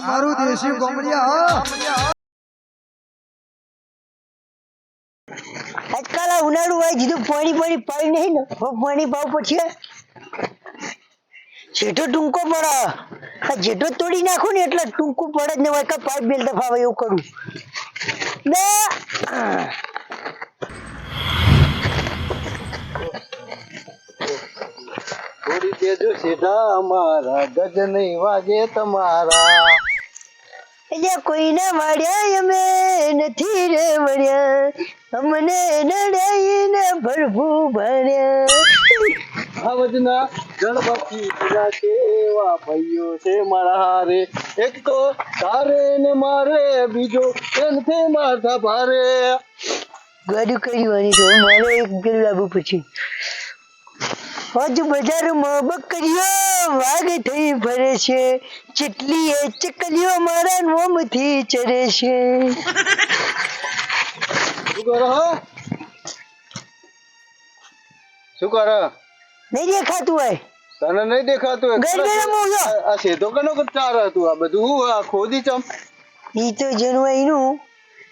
મારું દેશી ગોમડિયા આજકાલ આ ઉનાળું હોય જીધું પાણી પાણી નહીં ને પાણી ભાવ પછી જેઠો ટૂંકો પડે આ જેઠો તોડી નાખું ને એટલે ટૂંકું પડે જ ને હોય કે પાઇપ બેલ દફાવે એવું કરું બે થોડી દેજો સીધા અમારા ગજ નહીં વાગે તમારા એટલે કોઈને મળ્યા અમે નથી રે મળ્યા અમને નડાઈને ભરભૂ ભર્યા આવજના ગણપતિ પૂજા કેવા ભાઈઓ છે મારા હારે એક તો તારે ને મારે બીજો એનથી માથા ભારે ગાડી કરવાની તો મારે એક ગેલ લાવવું પછી હજુ બજારમાં બકરીઓ વાઘ થઈ ફરે છે ચેટલી એ ચકલીઓ મારા નોમથી ચરે છે શું કરો શું કરો નહીં દેખાતું હોય તને નહીં દેખાતું આ સીધો કનો ચાર હતું આ બધું આ ખોદી ચમ ઈ તો જનવાઈનું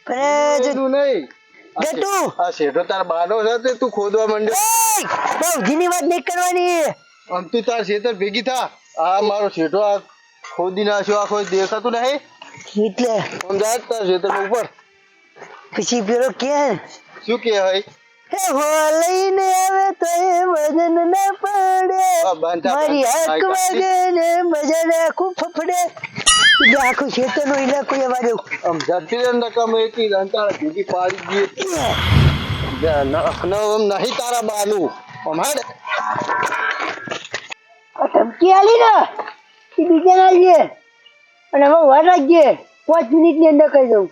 પણ એનું નહીં ગટુ આ શેઠો તાર બાનો છે તે તું ખોદવા માંડ્યો બહુ જીની વાત નહીં કરવાની આમ તું તાર શેતર ભેગી થા આ મારો શેઠો આ ખોદી નાખ્યો આ કોઈ દેખાતું નહીં એટલે સમજાય તાર શેતર ઉપર પછી પેલો કે શું કે હઈ હે હો લઈને આવે તો એ વજન ના પડે મારી હક વાગે ને મજા નાખું ફફડે આખું શેતર નો ઇલાકો એવા દેવું આમ જતી રે નકામ એકી અંતાળ ભેગી પાડી દે નહીં તારા બાનું અમારે ધમકી આલી ને એ બીજા ના લઈએ અને હવે વાર રાખજે 5 મિનિટ ની અંદર કહી દઉં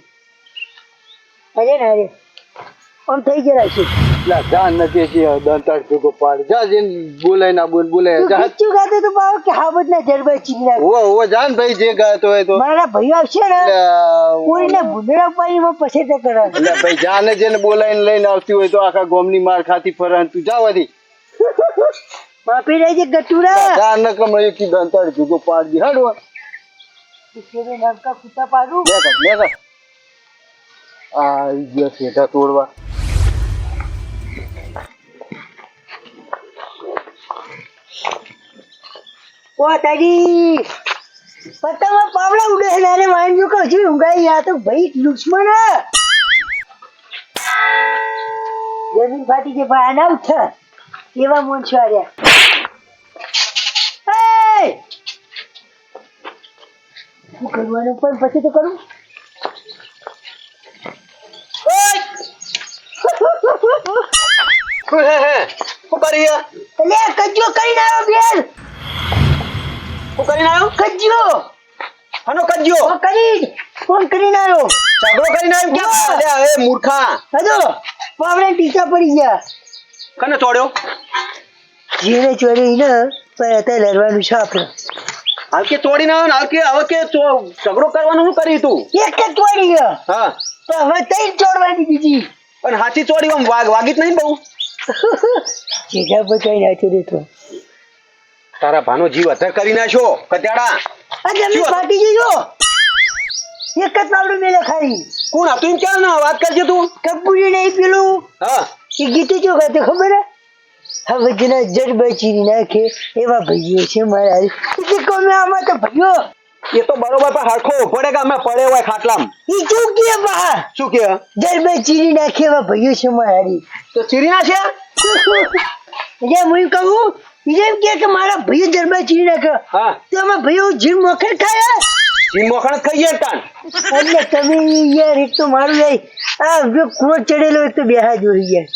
અરે ને અરે આમ થઈ ગયા છે જાન નથી કે દંતાળ ભેગો પાડી જા જેન બોલાય ના બોલાય જા સાચું ગાતે તો પાવ કે હાવત ના જરબાઈ ચીના ઓ જાન ભાઈ જે ગાતો હોય તો મારા ભાઈઓ આવશે ને કોઈને ભૂંડડા પાણીમાં પછી તે કરે એટલે ભાઈ જાને જેને બોલાઈને લઈને આવતી હોય તો આખા ગોમની માર ખાતી ફરન તું જાવાથી માફી રહી છે ગટુરા જાન ન કમ કી દંતાળ ભેગો પાડી હાડવા કેરે નામકા કુતા પાડું લે આ ઈ શેઠા તોડવા ઓ તારી પતંગમાં પાવડા ઉડે છે ને વાઈન જો કહું છું ઊંઘાઈ આ તો ભાઈ દુશ્મન હે જમીન ફાટી જે ભાઈ ના ઉઠ એવા મોન છો આર્યા શું કરવાનું પણ પછી તો કરું શું કરી એટલે કજ્જો કરીને આવ્યો બેન શું કરીને આવ્યો કજ્જો આનો કજ્જો ફોન કરીને આવ્યો ઝઘડો કરીને આવ્યો ક્યાં અલ્યા એ મૂર્ખા હજો પાવડે ટીચા પડી ગયા કને તોડ્યો જેને ચોરી ને પણ અત્યારે લડવાનું છે આપણે હાલ કે તોડી ના હાલ કે હવે કે ઝઘડો કરવાનું શું કરી તું એક જ તોડી ગયો હા તો હવે તઈ ચોડવાની બીજી અને હાથી ચોડી આમ વાગી જ નહીં બહુ જેજા બચાઈ નાખ્યો દેતો તારા ભાનો જીવ અધર કરી નાખ્યો કત્યાડા આ જમીન ફાટી ગઈ જો એક જ પાવડું મેલે ખાઈ કોણ હતું એમ ક્યાં ના વાત કરજે તું કપૂરી નહીં પેલું હા એ ગીતે જો ગાતે ખબર હે હવે જેના જડ બચી નાખે એવા ભાઈઓ છે મારા એટલે કોમે આમાં તો ભાઈઓ એ તો બરોબર પણ હરખો પડે કે અમે પડે હોય ખાટલામાં ઈ શું કે બા શું કે જડ બચી નાખે એવા ભાઈઓ છે મારી તો ચીરીના છે એટલે હું કહું એમ કે મારા ભાઈઓ જરબા ચીરી નાખે હા તો અમારા ભાઈઓ જીવ મોખર ખાયા ઈ મોખણ ખાઈએ તાન એટલે તમે યાર એક તો મારું યાર આ જો કુવો ચડેલો એક તો બેહા જોઈ યાર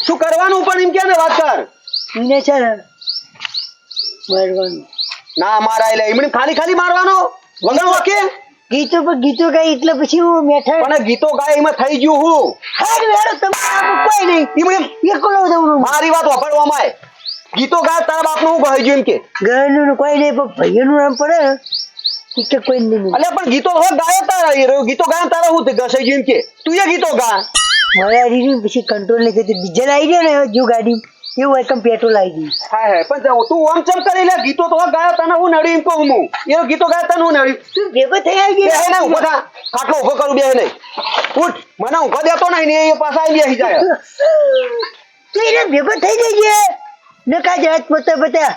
શું કરવાનું પણ એમ કે ને વાત કર એને છે ને મારવાનું ના મારા એટલે એમણે ખાલી ખાલી મારવાનો વગર વાકે ગીતો ગાય એટલે પછી હું મેઠા પણ ગીતો ગાય એમાં થઈ ગયું હું હાડ વેડો તમારા કોઈ નહીં એમ એકલો દઉં મારી વાત વાપરવામાં ગીતો ગાય તારા બાપનું હું કહી ગયું એમ કે ગાયનું કોઈ નહીં પણ ભાઈઓનું નામ પડે કે કોઈ નહીં અલે પણ ગીતો હો ગાયો તારા ગીતો ગાય તારા હું ઘસાઈ ગયું એમ કે તું એ ગીતો ગા મારા રીની પછી કંટ્રોલ નહીં થતી ડીઝલ આવી ગયો ને જો ગાડી એવું હોય કેમ પેટ્રોલ આવી ગયું. હા હે પણ જાઓ તું આમ ચમ કરી લે ગીતો તો ગાયો તને હું નડી એમ કહું હું એ ગીતો ગાય તને હું નડી તું ભેગો થઈ આવી બે ગયો. નહીં ઉભો થા ખાટલો ઉભો કરું બે નહીં ઉઠ મને ઉભો દેતો નહીં ને એ પાછા આવી બેસી જાય તું એને ભેગો થઈ જજે નકા જાત પોતે બતા.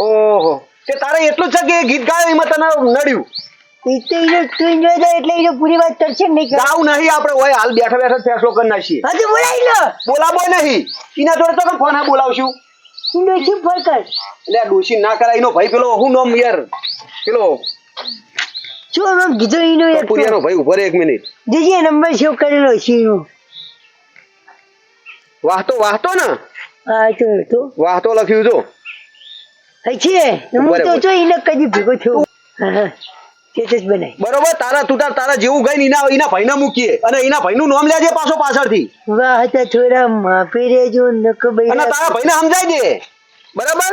ઓહો તે તારે એટલું જ છે કે એ ગીત ગાયો એમાં તને નડ્યું તું enjoy થાય એટલે એને પૂરી વાત કરશે નહીં કર. જાવ નહીં આપણે હોય હાલ બેઠા બેઠા ફેસલો કરી નાખીએ હા તો બોલાવી લો. બોલાવો નહીં એના જોડે તો કેમ ફોન હા બોલાવશું તું ડોશી ફોન કર. એટલે ડોશી ના કરાય એનો ભાઈ પેલો હું નામ યાર પેલો શું આમ કીધું એનો એક પુરિયાનો ભાઈ ઉભો રે 1 મિનિટ જીજી નંબર સેવ કરેલો છે એનો. વાહતો ને હા તો વાહતો લખ્યું જો છે હું તો જો એને કદી ભેગો થયો. હા સ્ટેટસ બનાય બરોબર તારા જેવું ગઈ એના ભાઈને મૂકીએ અને એના ભાઈનું નામ લેજે પાછો પાછળથી વાહ હતા થોડા માફી રેજો નક ભાઈ અને તારા ભાઈને સમજાઈ દે બરાબર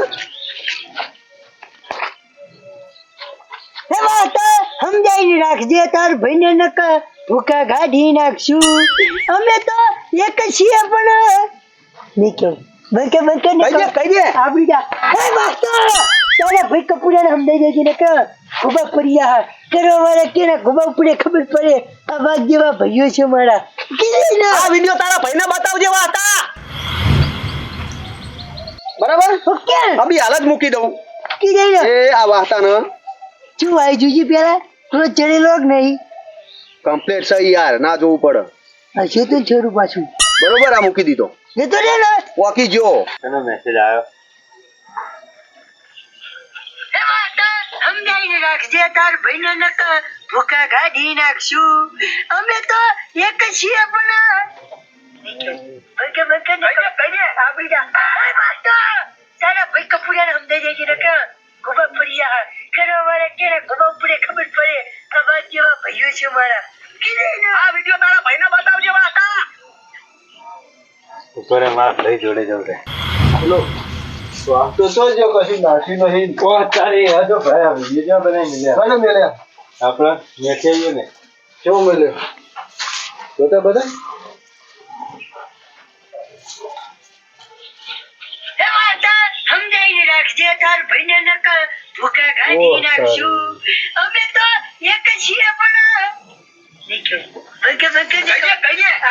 હે વાતા સમજાઈ રાખજે તાર ભાઈને નક ભૂકા ગાઢી નાખશું અમે તો એક જ છીએ પણ નીકળ બંકે કહી દે આપડી જા હે વાતા તારા ભાઈ કપૂરાને સમજાઈ દેજે નક ખુબા પડિયા કરો વાળા કેના ખુબા પડે ખબર પડે આ વાત જેવા ભાઈઓ છે મારા કીધી ના આ વિડિયો તારા ભાઈને બતાવજે વાતા બરાબર ઓકે અભી હાલ જ મૂકી દઉં કીધી ના એ આ વાતાને શું આઈ જોજી પેલા રોજ ચડેલો કે નહીં કમ્પ્લીટ છે યાર ના જોવું પડે આ છે તો છોરું પાછું બરોબર આ મૂકી દીધો જતો રે ને વાકી જો એનો મેસેજ આવ્યો સમજાઈને રાખજે તાર ભાઈને નક ભૂકા ગાઢી નાખશું અમે તો એક જ છીએ પણ આપડી જા તારા ભાઈ કપૂરાને સમજાઈ દેજે નક ખુબા પડિયા કરવા વાળા કેના ખુબા પડે ખબર પડે આ વાત જેવા ભાઈઓ છે મારા આ વિડિયો તારા ભાઈને બતાવજે વાતા ઉપર માર લઈ જોડે જવું છે બોલો તો જો કશું નાસી નહીં તારી હજો ભાઈ આ વિડિયો બનાવી મળ્યા કોને મેલ્યા આપણા મેસેજ આવ્યો ને કેવું મેલ્યો જોતા બધા સમજાઈને રાખજે તાર ભાઈને નક ભૂકા ગાઢી નાખશું અમે તો એક જ છીએ પણ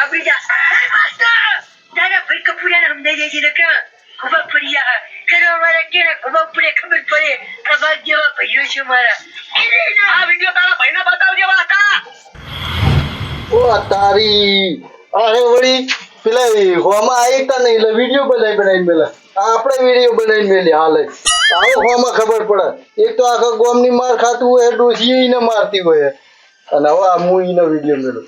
આપડી જા તારા ભાઈ કપૂરાને સમજાઈ દેજે નક ખુબા પડિયા કરવા વાળા કેના ખુબા પડે ખબર પડે આ વાત જેવા ભાઈઓ છે મારા આ વિડિયો તારા ભાઈને બતાવજે વાતા ઓ તારી અરે વળી પેલા હોમાં આવી તા નહીં એટલે વિડીયો બનાવી મેલા આપણે વિડીયો બનાવીને મેલી હાલે આવો હોમાં ખબર પડે એક તો આખા ગોમની માર ખાતું હોય ડોસી એને મારતી હોય અને હવે આ હું એનો વિડીયો મેળું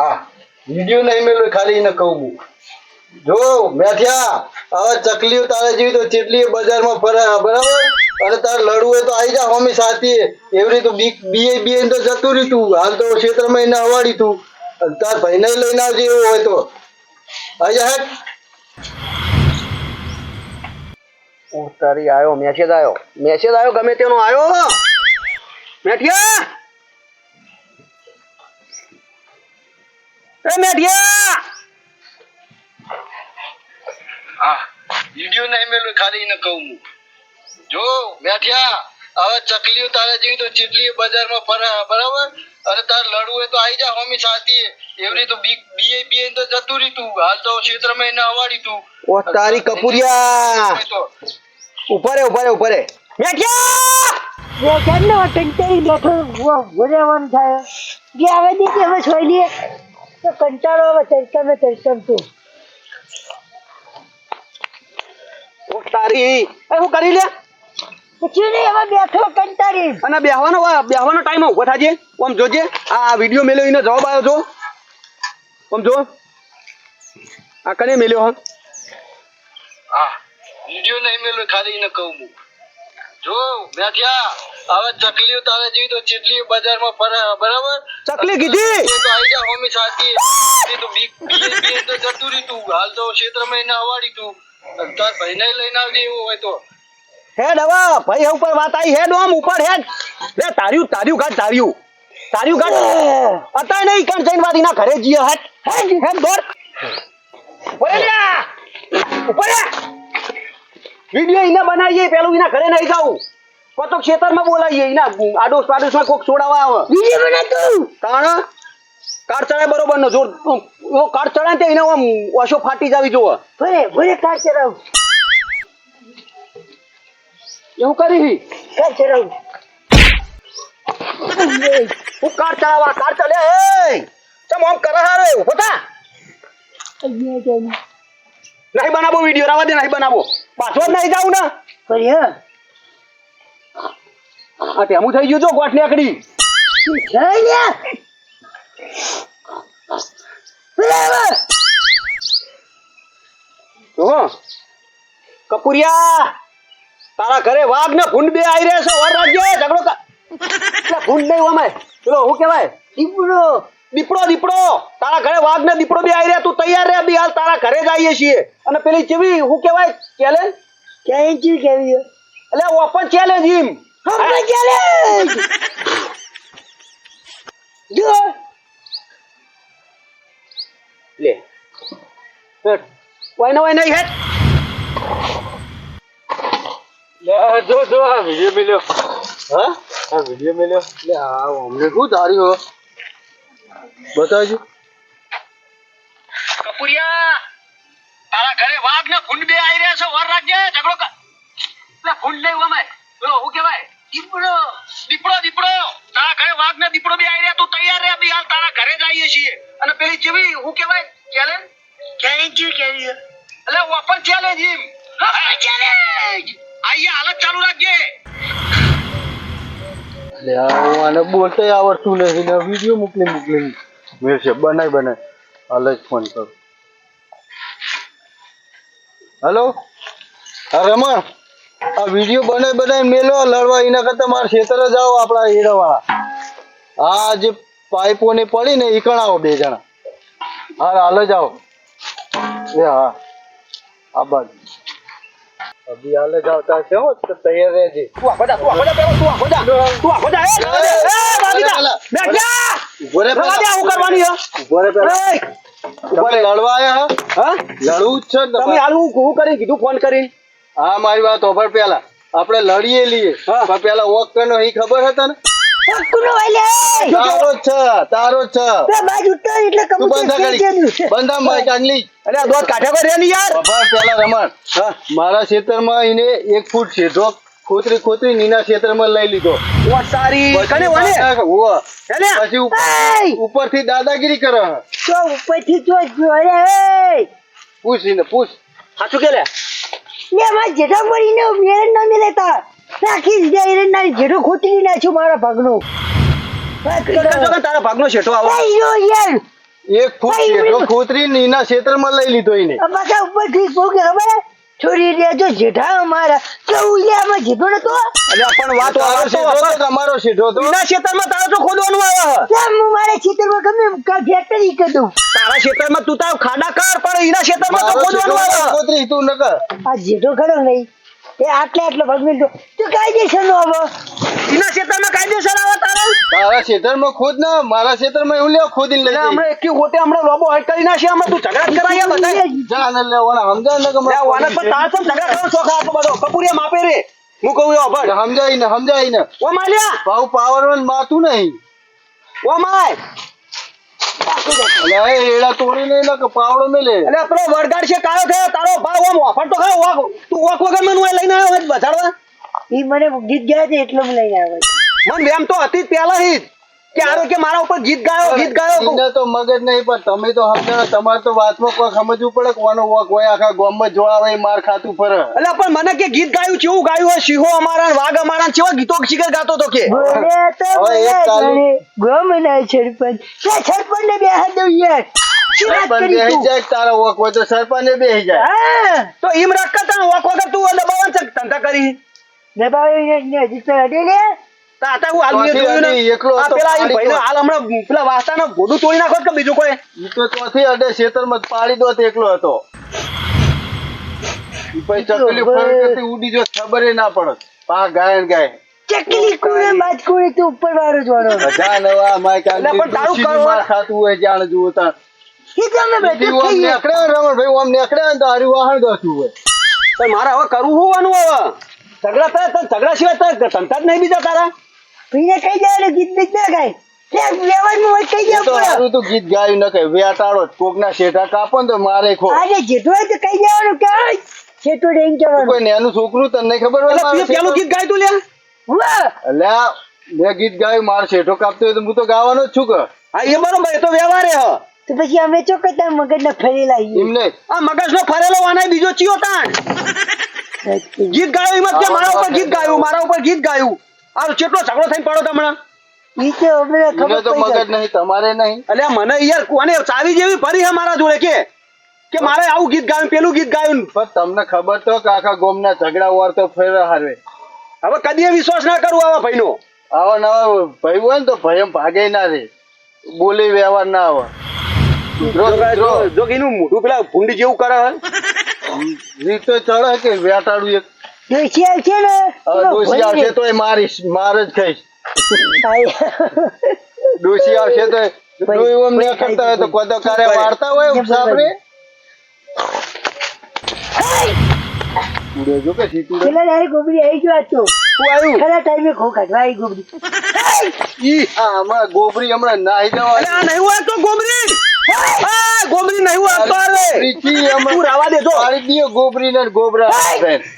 આ વિડીયો નહીં મેળવ્યો ખાલી એને કહું હું જો મેઠિયા હવે ચકલીઓ તારે જેવી તો ચેટલી બજારમાં ફરે બરાબર અને તારે લડવું હોય તો આવી જા હોમી સાથી એવી રીતે બીએ તો જતું રહ્યું તું હાલ તો ક્ષેત્રમાં એને અવાડી તું તાર ભાઈને લઈને આવજે એવું હોય તો આવી જા હેઠ તારી આવ્યો મેસેજ આવ્યો ગમે તેનો આવ્યો મેઠિયા એ મેઠિયા હા વિડિયો નહીં મેલું ખાલી એને કહું હું જો મેઠિયા હવે ચકલીઓ તારે જેવી તો ચીટલી બજારમાં ફરે બરાબર અને તાર લડવું હોય તો આવી જા હોમી સાથી એવી રીતે બીએ તો જતું રહ્યું તું હાલ તો ક્ષેત્રમાં એને અવાડી તું ઓ તારી કપૂરિયા ઉભરે મેઠિયા કેમનો કંટાળી બેઠો ભૂરેવાનું થાય જે આવે ને તે હવે છોડી દે તો કંટાળો આવે તરકમ તું ઓ તારી હું કરી લે પછી નહીં હવે બેઠો કંટાળી અને બેહવાનો ટાઈમ ઉભો થાજે આમ જોજે આ વિડીયો મેલ્યો એને જવાબ આવ્યો જો આમ જો આ કને મેલ્યો હા વિડીયો નહીં મેલ્યો ખાલી એને કહું હું જો મેઠિયા હવે ચકલીઓ તારે જેવી તો ચીટલી બજારમાં ફરે બરાબર ચકલી કીધી તો આવી જા હોમી સાથી તો બીએ તો જતું રહ્યું તું હાલ તો ક્ષેત્રમાં એને અવાડી તું તાર ભાઈને લઈને આવજે એવું હોય તો હેડ હવે ભાઈ ઉપર વાત આવી હેડ આમ ઉપર હેડ લે તાર્યું કાઢ તાર્યું તારી ગાડ અત્યારે નહીં કણ જઈને વાદીના ઘરે જઈએ હટ હેમ દોડ ઉપર વિડિયો એને બનાવીએ પેલું એના ઘરે નહીં જાવું તો ખેતરમાં બોલાવીએ એના આડોશ પાડોશમાં કોક છોડાવવા આવે વિડિયો બનાતું તાણ કાર ચડાય બરોબર નો જોર કાર ચડાય ને એને આમ ઓશો ફાટી જાવી જોવે ભલે કાર ચલાવ એવું કરી કાર ચલાવ હું કાર ચલાવવા કાર ચલે એ ચમ આમ કરે હારે ઉભો થા નહીં બનાવો વિડિયો રાવા દે નહીં બનાવો પાછો જ નહીં જાવું ને પણ હા આ ટેમું થઈ ગયું જો ગોઠ નીકળી ચાલ્યા બરાબર જો કપુરિયા તારા ઘરે વાઘ ને ભૂંડ બે આવી રહ્યા છે ઓર રાજ્ય ઝઘડો એટલે ભૂંડ નહીં અમાય પેલો શું કહેવાય દીપડો તારા ઘરે વાઘ ને દીપડો બે આવી રહ્યા તું તૈયાર રહે બી હાલ તારા ઘરે જ આવીએ છીએ અને પેલી ચેવી શું કહેવાય ચેલેન્જ ચેલેન્જ કેવી એટલે ઓપન ચેલેન્જ ઈમ ઓપન ચેલેન્જ જો લે હેટ વાય નહીં હેટ લે જો આ વિડિયો મળ્યો હા આ વિડિયો મળ્યો લે આ અમને શું ધાર્યું બતાવજો કપુરિયા તારા ઘરે વાઘ ને ભૂંડ બે આવી રહ્યા છે ઓર રાજ્ય ઝઘડો એટલે ભૂંડ નહીં અમાય પેલો શું કહેવાય દીપડો તારા ઘરે વાઘ ને દીપડો બે આવી રહ્યા તું તૈયાર રહે બી હાલ તારા ઘરે જ આવીએ છીએ અને પેલી જેવી શું કહેવાય ચેલેન્જ કેવી એટલે ઓપન ચેલેન્જ ઈમ ઓપન ચેલેન્જ આઈએ હાલત ચાલુ રાખજે લે આને બોલતે આવડતું નથી ને વિડિયો મોકલી મેં બનાય હાલ જ ફોન કરો હેલો હા રમણ આ વિડિયો બનાય મેલો લડવા એના કરતા મારા ખેતર જ આવો આપણા હીરાવાળા આ જે પાઇપો ને પડી ને ઈ કણાવો બે જણા હા હાલ જ આવો એ હા આ બાજુ અભી હાલ જ આવતા છે હો તો તૈયાર રહેજે તું આખો જા એ વાગીદા બેઠ જા ઉભો રે રવા દે હું કરવાની હે ઉભો રે પેલા એ તમે લડવા આયા હા લડવું જ છે ને તમે તમારે. હાલ હું કરી કીધું ફોન કરીને હા મારી વાત ઓફર પેલા આપણે લડીએ લઈએ હા. પણ પેલા વોક કરનો ઈ ખબર હતા ને કોનો વાલે તારો જ છે બે બાજુ તો એટલે તું બંધા કરી કબૂતર બંધા મારી કાંગલી અરે આ દોત કાઢ્યા કરે ને યાર બાપા પેલા રમણ હા મારા ખેતરમાં એને 1 ફૂટ સીધો ખોતરી નીના ખેતરમાં લઈ લીધો ઓ સારી કને વાને હોવા. હેલે પછી એય! ઉપરથી દાદાગીરી કરે તો ઉપરથી તો જોડે પૂછ સાચું કે લે લે માં જેઠા પડીને મેરે ન મિલેતા રાખી જ દે ના જેઠો ખોટલી નાખ્યો મારા ભાગનો વાત કરો જો કે તારા ભાગનો શેઠો આવો આયો યાર 1 ફૂટ સીધો ખોતરી નીના ખેતરમાં લઈ લીધો એને આ પાછા ઉપરથી બહુ કે ખબર હે? છોડી દે જો જેઠા અમારા કેવું લે આમાં જેઠો નતો અરે પણ વાત તારો સીધો તો તમારો સીધો તો વિના ખેતરમાં તારા તો ખોદવાનું આવે કેમ હું મારા ખેતરમાં ગમે ફેક્ટરી કરું તારા ખેતરમાં તું તાર ખાડા કર પણ એના ખેતરમાં તો મારો ખોદવાનું સીધો આવે ખોતરી તું ન કર આ જેઠો ખરો નહીં એ આટલો ભાગ મિલતો તું કાયદેસર નો આવો એના ખેતરમાં કાયદેસર આવે તારા ખેતરમાં ખોદ ના મારા ખેતરમાં એવું લેવા ખોદીને લઈ એટલે જઈ. હમણાં એકી હોટે હમણાં લોબો હટ કરી નાખી હમણાં તું ઝઘડા જ કરાયા બધા જા ને લેવાના સમજાય ને કે લે વાને પણ તાર તો ઝઘડા કરવાનો શોખ આપો બધો કપૂરિયા માપે રે હું કહું એવો ભડ સમજાય ને ઓ માલ્યા ભાવ પાવર માતું નહીં ઓ માય એટલે એ એડા તોડી નહીં ને કે પાવડો મેલે એટલે આપણો વરગાડ છે કાયો થયો તારો ભાવ ઓમ ઓફર તો ખરો વાક તું વાક વગર મને ઓય લઈને આવ્યો હજ બજાડવા ઈ મને ગીત ગયા છે એટલે હું લઈને આવ્યો મન વેમ તો હતી જ પહેલા જ કે આરો કે મારા ઉપર ગીત ગાયો એને તો મગજ નહીં પણ તમે તો સમજાવો તમારે તો વાતમાં કોઈ સમજવું પડે કે કોનો વોક હોય આખા ગામમાં જોડાવે માર ખાતું ફરે એટલે પણ મને કે ગીત ગાયું કેવું ગાયું હોય સિંહો અમારા ને વાઘ અમારા ને કેવા ગીતો શિખર ગાતો તો કે બોલે તો હવે એક તાલી. ગમના સરપંચ કે સરપંચ ને બે હાથ દઉં યાર શું વાત સરપંચ કરી બેસી તું જાય તારો વોક હોય તો સરપંચ બેસી જાય હા તો ઈમ રાખતા તા વાક વગર તું દબાવન છે ધંધા કરી દબાવી ને હજી તો અડે લે તાતા હું હાલ મેં ચોથી જોયું ને અડી એકલો આ હતો, પેલા ઈ પાડી ભાઈને તો. હાલ હમણાં પેલા વાસ્તાનો ગોડું તોડી નાખો કે બીજું કોઈ ઈ તો ચોથી અડે ખેતરમાં પાડી દો તો એકલો હતો ઈ પછી ચકલી ફરી ઉડી જો ખબર ના પડત પા ગાય ને ગાય ચકલી કોને બાજ કોને તું ઉપર વાળો જોડો જાણ હવે આ માય કાલ એટલે પણ તારું ડોશીની કરો. માર ખાતું હોય જાણ જુઓ તાણ. એ તમે બીજી બધું ઓમ થઈ નેકળે ને રમણભાઈ, ઓમ નેકળે ને તો હારું વાહણ ગતું હોય. પણ મારે હવે કરવું હોવાનું હવે ઝઘડા થાય તો ઝઘડા સિવાય તો ધંધા જ નહીં બીજા તારા. ભાઈને કઈ જવાનું ગીત બીત ના ગાય ત્યાં વ્યવહારમાં હોય કઈ એ તો જવું હારું તો ગીત ગાયું ન કહે વેટાડો કોકના શેઠા કાપો ને તો મારે ખો. આજે જેટલું હોય તો કઈ જવાનું કે છેટો રેન જવાનું કોઈ નેનું છોકરું તને નહીં ખબર હોય એટલે મારે તું પેલું ગીત ગાય તું લ્યા. વાહ અલ્યા મેં ગીત ગાયું મારે શેઠો કાપતો હોય તો હું તો ગાવાનો જ છું કે હા એ બરોબર એ તો વ્યવહાર હે હ. તો પછી અમે ચોકતા મગજના ફરેલા આવીએ. એમ નહીં. આ મગજનો ફરેલો વાનાય બીજો ચિયો તાણ. ગીત ગાયું એમાં કે મારા ઉપર ગીત ગાયું મારા ઉપર ગીત ગાયું. આ કેટલો ઝઘડો થઈને પડો તમને. ઈ તો અમને મને ખબર તો પડી મગજ જાય. નહીં તમારે નહીં. એટલે મને યાર કોને ચાવી જેવી ફરી હે મારા જોડે કે મારે આવું ગીત ગાયું પેલું ગીત ગાયું. પણ તમને ખબર તો કે આખા ગામના ઝઘડા વાર તો ફેર હારવે. હવે કદી વિશ્વાસ ના કરું આવા ભાઈનો. આવા નવા ભાઈ હોય ને તો ભયમ ભાગે ના રે, બોલી વ્યવહાર ના આવે. જો કે એનું મોઢું પેલા ભૂંડી જેવું કરે હે. રીત તો ચડે કે વેટાડું એક. ડોશી આવશે ને હવે ડોશી આવશે તો મારીશ, માર જ ખાઈશ. ડોશી આવશે તો ડોઈ ઓમ ન કરતા હોય તો કોતો કારે વાળતા હોય સાપરે. ઉડે જો કે સીતું પેલા ડાયરેક્ટ ગોબરી આવી ગયો આજ તો તું આવ્યું ખરા ટાઈમે ખો કાઢવા આવી ગોબરી. ઈ આ હમણાં ગોબરી હમણાં નાહી અલે જવા. આ નહીં હોય તો ગોબરી. આ ગોબરી નહીં હોય તો આવે. ગોબરીથી તું હમણાં રાવા દે જો. પાડી દીયો ગોબરી ને ગોબરા.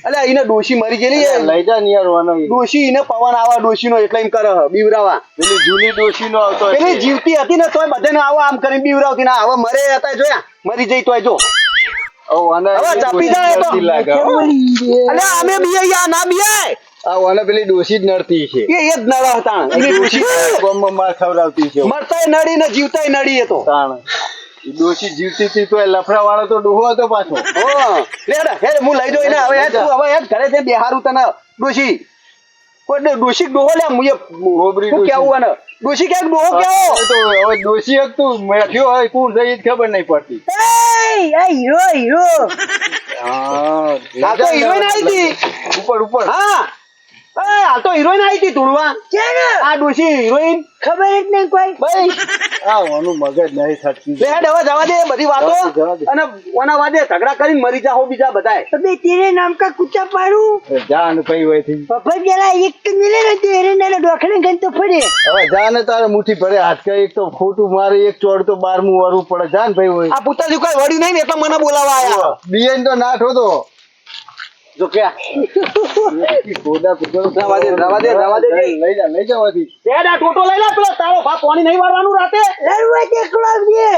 અલે એને ડોશી મરી ગયેલી હે. લઈ જા નિયાર વાનો. ડોશી એને પવન આવા ડોશી નો એટલે એમ કરે હે, બીવરાવા. પેલી જૂની ડોશી નો આવતો હશે. પેલી જીવતી હતી ને તોય બધાને આવા આમ કરીને બીવરાવતી ના હવે મરે હતા જોયા મરી જઈ તોય જો. હવે ચાપી જાય તો. અલે અમે બીયા ના બીયા. આ પેલી ડોશી જ નડતી છે. એ જ નડા હતા એની ડોશી. ગામમાં માર ખવડાવતી છે. મરતાય નડી ને જીવતાય નડી એ તો. તાણ. ઈ ડોશી જીવતી હતી તો લફડા વાળો તો ડોહો હતો પાછો. હો લે હું લઈ દઉં એને હવે હેડ તું હવે હેડ ઘરે થી બેહારું તને ડોશી. કોઈ ડોશી ડોહો લે મુએ ગોબરી શું કેવું આને ડોશી ક્યાંક ડોહો કેવો. તો હવે ડોશી એક તું મેઠ્યો હોય કોણ થઈ ખબર નહીં પડતી. આ હીરો હીરો હા આ તો હિરોઈન આવી હતી. ઉપર ઉપર. હા આ તો હિરોઈન આવી હતી ધૂળવા. ચાલો આ ડોશી હિરોઈન ખબર જ નહીં કોઈ ભાઈ. આ ઓનું મગજ નહીં થતું. લે હેડ હવે જવા દે બધી વાતો જવા દે. અને ઓના વાદે ઝઘડા કરીને મરી જાઓ બીજા બધાય. અબે તેરે નામ કા કુચા પાડું જાન પઈ હોય થી. પપ્પા જરા એક તો મિલે ને તો એરંડાનો ડોખલે ગન તો ફરે. હવે જાને તારે મુઠ્ઠી ભરે હાથ કે એક તો ખોટું મારે એક ચોડ તો 12મું વરવું પડે. જાન ભાઈ હોય. આ પુત્રજી કોઈ વળ્યું નહીં ને એટલે મને બોલાવા આયા. બિયન તો નાઠો તો. જો ક્યાં ગોદા પુત્ર રવા દે. લઈ જવાથી. હેડ આ ટોટો લઈ લે પેલો તારો બાપ પાણી નહીં વાળવાનું રાતે. લડવા દેખલો દે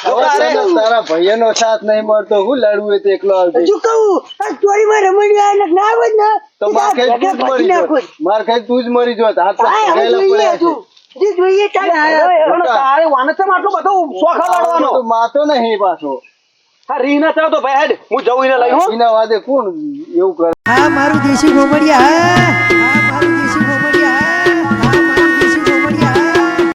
હવે તારા ભાઈઓનો સાથ નહીં મળતો હું લડવું હોય તો એકલો આવજે. હજુ કહું આ ચોરીમાં રમણ્યા ના આવે ને તો માર ખાઈ તું જ મરી જોત. માર ખાઈ તું જ મરી જોત. હાથ પર પકડાયેલા પડ્યા છે. જે જોઈએ પણ તારે વાનસમ આટલો બધો શોખા તો લાડવાનો. માતો નહીં પાછો. હા રીના ચાલો તો ભાઈ હેડ હું જઉં એને લઈ હો. એના વાદે કોણ એવું કરે. હા મારું દેશી ગોમડિયા હા મારું